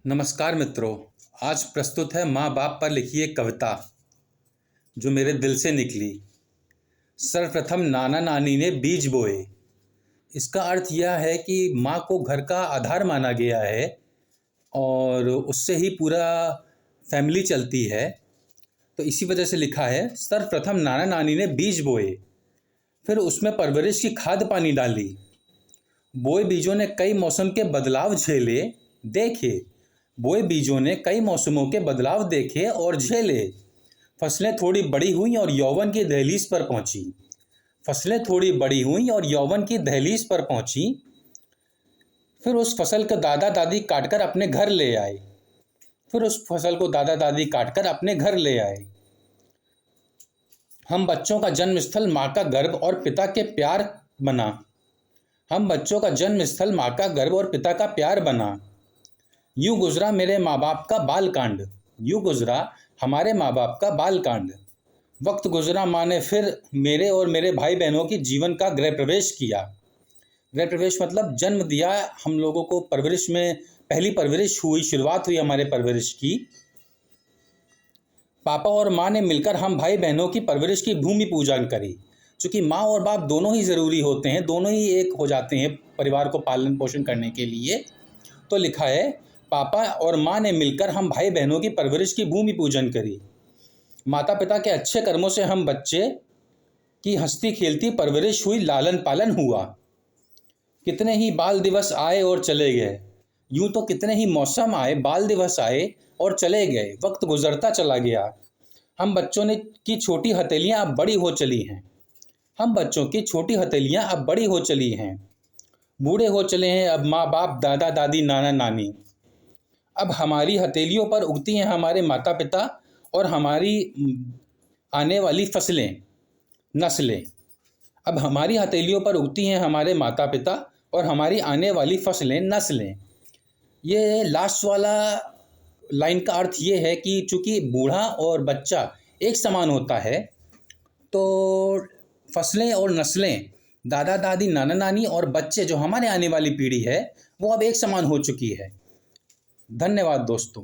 नमस्कार मित्रों। आज प्रस्तुत है माँ बाप पर लिखी एक कविता जो मेरे दिल से निकली। सर्वप्रथम नाना नानी ने बीज बोए। इसका अर्थ यह है कि माँ को घर का आधार माना गया है और उससे ही पूरा फैमिली चलती है। तो इसी वजह से लिखा है, सर्वप्रथम नाना नानी ने बीज बोए, फिर उसमें परवरिश की खाद पानी डाली। बोए बीजों ने कई मौसम के बदलाव झेले देखे। बोए बीजों ने कई मौसमों के बदलाव देखे और झेले। फसलें थोड़ी बड़ी हुई और यौवन की दहलीज पर पहुंची। फसलें थोड़ी बड़ी हुई और यौवन की दहलीज पर पहुंची। फिर उस फसल को दादा दादी काटकर अपने घर ले आए। फिर उस फसल को दादा दादी काटकर अपने घर ले आए। हम बच्चों का जन्म स्थल माँ का गर्भ और पिता के प्यार बना। हम बच्चों का जन्म स्थल माँ का गर्भ और पिता का प्यार बना। यूं गुजरा मेरे माँ बाप का बाल कांड। यूं गुजरा हमारे माँ बाप का बाल कांड। वक्त गुजरा, माँ ने फिर मेरे और मेरे भाई बहनों की जीवन का गृह प्रवेश किया। गृह प्रवेश मतलब जन्म दिया हम लोगों को। परवरिश में पहली परवरिश हुई, शुरुआत हुई हमारे परवरिश की। पापा और माँ ने मिलकर हम भाई बहनों की परवरिश की भूमि पूजन करी। चूँकि माँ और बाप दोनों ही ज़रूरी होते हैं, दोनों ही एक हो जाते हैं परिवार को पालन पोषण करने के लिए। तो लिखा है, पापा और माँ ने मिलकर हम भाई बहनों की परवरिश की भूमि पूजन करी। माता पिता के अच्छे कर्मों से हम बच्चे की हंसती खेलती परवरिश हुई, लालन पालन हुआ। कितने ही बाल दिवस आए और चले गए। यूं तो कितने ही मौसम आए, बाल दिवस आए और चले गए। वक्त गुजरता चला गया। हम बच्चों ने की छोटी हथेलियां अब बड़ी हो चली हैं। हम बच्चों की छोटी हथेलियां अब बड़ी हो चली हैं। बूढ़े हो चले हैं अब माँ बाप, दादा दादी, नाना नानी। अब हमारी हथेलियों पर उगती हैं हमारे माता पिता और हमारी आने वाली फसलें, नस्लें। अब हमारी हथेलियों पर उगती हैं हमारे माता पिता और हमारी आने वाली फसलें, नस्लें। ये लास्ट वाला लाइन का अर्थ ये है कि चूंकि बूढ़ा और बच्चा एक समान होता है, तो फसलें और नस्लें, दादा दादी, नाना नानी और बच्चे, जो हमारे आने वाली पीढ़ी है, वो अब एक समान हो चुकी है। धन्यवाद दोस्तों।